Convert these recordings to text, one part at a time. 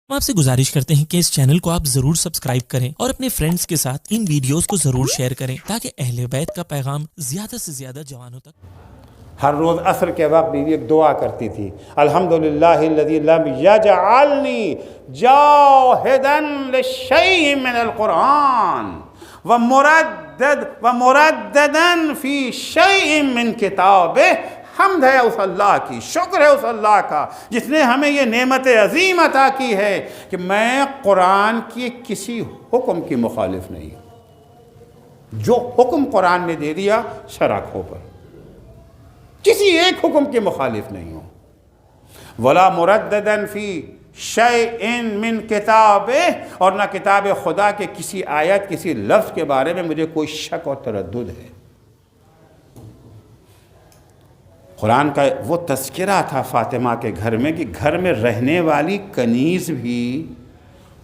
ہم آپ سے گزارش کرتے ہیں کہ اس چینل کو آپ ضرور سبسکرائب کریں اور اپنے فرینڈز کے ساتھ ان ویڈیوز کو ضرور شیئر کریں تاکہ اہل بیت کا پیغام زیادہ سے زیادہ جوانوں تک۔ ہر روز عصر کے وقت بیوی ایک دعا کرتی تھی، الحمدللہ الذی لم یجعلنی جاہدا لشیء من القرآن ومرددا فی شیء من کتابہ۔ حمد ہے اس اللہ کی، شکر ہے اس اللہ کا جس نے ہمیں یہ نعمت عظیم عطا کی ہے کہ میں قرآن کی کسی حکم کی مخالف نہیں ہوں۔ جو حکم قرآن نے دے دیا شرح پر، کسی ایک حکم کے مخالف نہیں ہوں۔ ولا مرددا فی شیء من کتابہ، اور نہ کتاب خدا کے کسی آیت کسی لفظ کے بارے میں مجھے کوئی شک اور تردد ہے۔ قرآن کا وہ تذکرہ تھا فاطمہ کے گھر میں کہ گھر میں رہنے والی کنیز بھی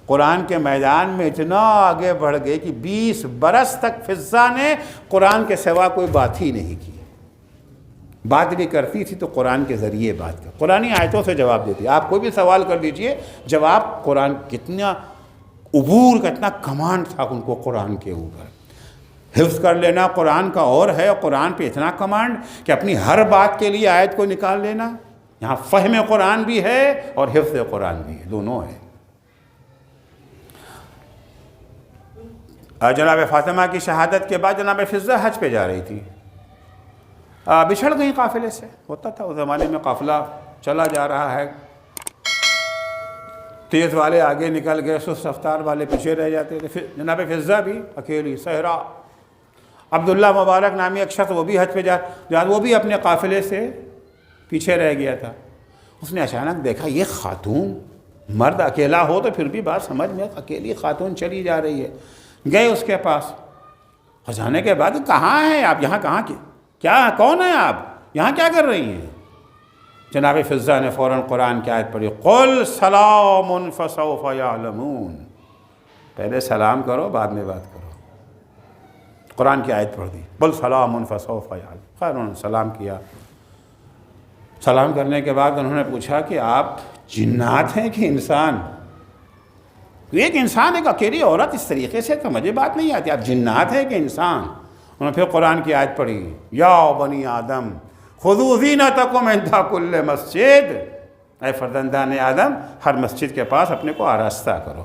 قرآن کے میدان میں اتنا آگے بڑھ گئے کہ 20 برس تک فضہ نے قرآن کے سوا کوئی بات ہی نہیں کی۔ بات بھی کرتی تھی تو قرآن کے ذریعے بات کر، قرآنی آیتوں سے جواب دیتی۔ آپ کوئی بھی سوال کر لیجئے، جواب قرآن، کتنا عبور کا اتنا کمانڈ تھا ان کو قرآن کے اوپر۔ حفظ کر لینا قرآن کا اور ہے، قرآن پہ اتنا کمانڈ کہ اپنی ہر بات کے لیے آیت کو نکال لینا۔ یہاں فہم قرآن بھی ہے اور حفظ قرآن بھی ہے، دونوں ہے۔ جناب فاطمہ کی شہادت کے بعد جناب فضہ حج پہ جا رہی تھی، بچھڑ گئی قافلے سے۔ ہوتا تھا اس زمانے میں، قافلہ چلا جا رہا ہے، تیز والے آگے نکل گئے، سست رفتار والے پیچھے رہ جاتے تھے۔ جناب فضہ بھی اکیلی صحرا، عبداللہ مبارک نامی ایک شخص وہ بھی حج پہ وہ بھی اپنے قافلے سے پیچھے رہ گیا تھا۔ اس نے اچانک دیکھا یہ خاتون، مرد اکیلا ہو تو پھر بھی بات سمجھ میں، اکیلی خاتون چلی جا رہی ہے۔ گئے اس کے پاس، اور جانے کے بعد کہاں ہیں آپ، یہاں کہاں کی کیا، کون ہیں آپ، یہاں کیا کر رہی ہیں؟ جناب فضہ نے فوراً قرآن کی آیت پڑھی، قل سلام فسوف یعلمون، پہلے سلام کرو بعد میں بات کرو۔ قرآن کی آیت پڑھ دی، قل سلام فسوف یعلمون۔ خیر انہوں نے سلام کیا۔ سلام کرنے کے بعد انہوں نے پوچھا کہ آپ جنات ہیں کہ انسان؟ ایک انسان، ایک اکیلی عورت اس طریقے سے تو مجھے بات نہیں آتی، آپ جنات ہیں کہ انسان؟ انہوں نے پھر قرآن کی آیت پڑھی، یا بنی آدم خذوا زینتکم عند کل مسجد، اے فرزندان آدم ہر مسجد کے پاس اپنے کو آراستہ کرو۔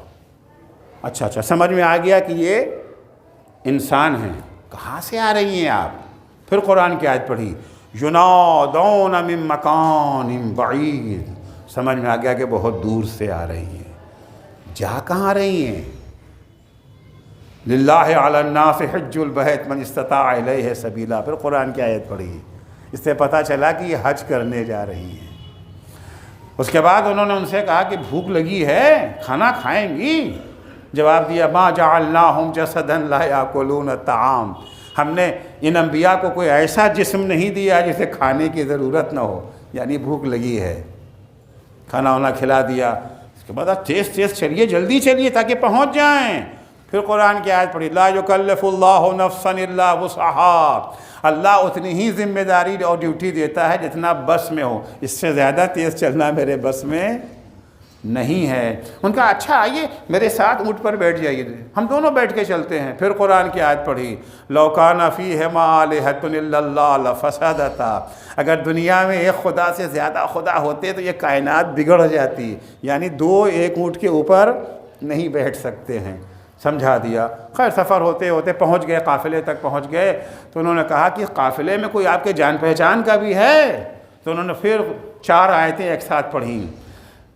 اچھا سمجھ میں آ گیا کہ یہ انسان ہیں، کہاں سے آ رہی ہیں آپ؟ پھر قرآن کی آیت پڑھی، ینادون من مکان بعید، سمجھ میں آ گیا کہ بہت دور سے آ رہی ہیں۔ جا کہاں رہی ہیں؟ للہ علی الناس حج البیت من استطاع الیہ سبیلا، پھر قرآن کی آیت پڑھی۔ اس سے پتہ چلا کہ یہ حج کرنے جا رہی ہیں۔ اس کے بعد انہوں نے ان سے کہا کہ بھوک لگی ہے، کھانا کھائیں گی؟ جواب دیا، ما جعلناہم جسدا لا یاکلون الطعام، ہم نے ان انبیاء کو کوئی ایسا جسم نہیں دیا جسے کھانے کی ضرورت نہ ہو، یعنی بھوک لگی ہے، کھانا وانا کھلا دیا۔ اس کے بعد تیز چلیے، جلدی چلیے تاکہ پہنچ جائیں۔ پھر قرآن کی آیت پڑھی، لا یکلف اللہ نفسا الا وسعہا، اللہ اتنی ہی ذمہ داری اور ڈیوٹی دیتا ہے جتنا بس میں ہو، اس سے زیادہ تیز چلنا میرے بس میں نہیں ہے۔ ان کا اچھا آئیے میرے ساتھ اونٹ پر بیٹھ جائیے، ہم دونوں بیٹھ کے چلتے ہیں۔ پھر قرآن کی آیت پڑھی، لو کان فیہما آلہۃ الا اللہ لفسدتا، اگر دنیا میں ایک خدا سے زیادہ خدا ہوتے تو یہ کائنات بگڑ جاتی، یعنی دو ایک اونٹ کے اوپر نہیں بیٹھ سکتے ہیں۔ سمجھا دیا۔ خیر سفر ہوتے ہوتے پہنچ گئے، قافلے تک پہنچ گئے، تو انہوں نے کہا کہ قافلے میں کوئی آپ کے جان پہچان کا بھی ہے؟ تو انہوں نے پھر 4 آیتیں ایک ساتھ پڑھیں،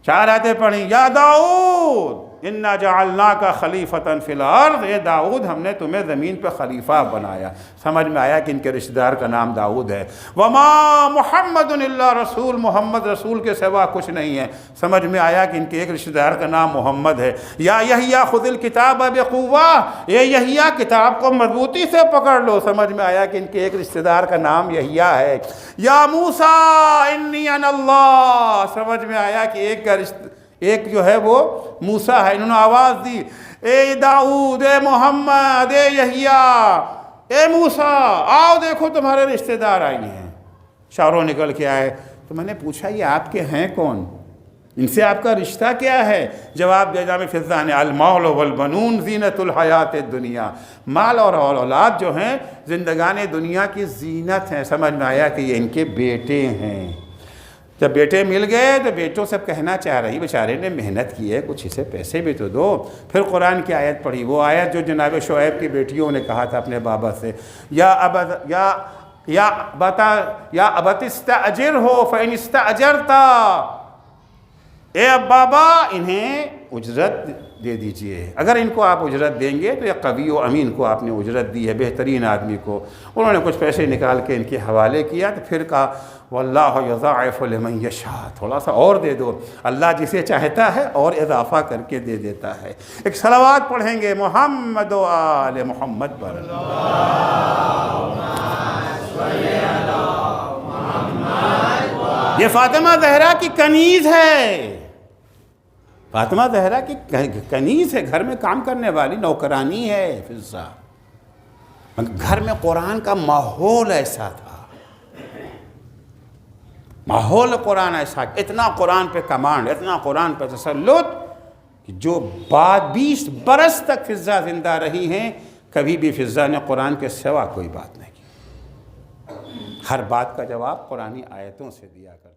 4 آیتیں پڑھیں، یا داؤد انا جعلناک خلیفۃ فی الارض، اے داؤد ہم نے تمہیں زمین پہ خلیفہ بنایا۔ سمجھ میں آیا کہ ان کے رشتہ دار کا نام داؤد ہے۔ وما محمد الا رسول، محمد رسول کے سوا کچھ نہیں ہے۔ سمجھ میں آیا کہ ان کے ایک رشتہ دار کا نام محمد ہے۔ یا یحییٰ خذ الکتاب بقوہ، اے یحییٰ کتاب کو مضبوطی سے پکڑ لو۔ سمجھ میں آیا کہ ان کے ایک رشتہ دار کا نام یحییٰ ہے۔ یا موسیٰ انی انا اللہ، سمجھ میں آیا کہ ایک جو ہے وہ موسیٰ ہے۔ انہوں نے آواز دی، اے داؤد، اے محمد، اے یحییٰ، اے موسیٰ، آؤ دیکھو تمہارے رشتہ دار آئی ہیں۔ چاروں نکل کے آئے، تو میں نے پوچھا یہ آپ کے ہیں کون؟ ان سے آپ کا رشتہ کیا ہے؟ جواب دیا جامع فضہ نے المال والبنون زینت الحیات الدنیا، مال اور اولاد جو ہیں زندگان دنیا کی زینت ہیں۔ سمجھ میں آیا کہ یہ ان کے بیٹے ہیں۔ جب بیٹے مل گئے تو بیٹوں سے کہنا چاہ رہی بیچارے نے محنت کی ہے، کچھ اسے پیسے بھی تو دو۔ پھر قرآن کی آیت پڑھی، وہ آیت جو جناب شعیب کی بیٹیوں نے کہا تھا اپنے بابا سے، یا ابت استاجرہ فإن استاجرتا، اے اب بابا انہیں اجرت دے دیجئے، اگر ان کو آپ اجرت دیں گے تو یہ قوی و امین کو آپ نے اجرت دی ہے، بہترین آدمی کو۔ انہوں نے کچھ پیسے نکال کے ان کے حوالے کیا، تو پھر کہا واللہ یضاعف لمن یشاء، تھوڑا سا اور دے دو، اللہ جسے چاہتا ہے اور اضافہ کر کے دے دیتا ہے۔ ایک صلوات پڑھیں گے محمد و آل محمد پر۔ یہ فاطمہ زہرا کی کنیز ہے، فاطمہ زہرا کی کنیز ہے، گھر میں کام کرنے والی نوکرانی ہے فضہ۔ گھر میں قرآن کا ماحول ایسا تھا، ماحول قرآن ایسا، اتنا قرآن پہ کمانڈ، اتنا قرآن پہ تسلط کہ جو 20 برس تک فضہ زندہ رہی ہیں، کبھی بھی فضہ نے قرآن کے سوا کوئی بات نہیں کی۔ ہر بات کا جواب قرآنی آیتوں سے دیا کر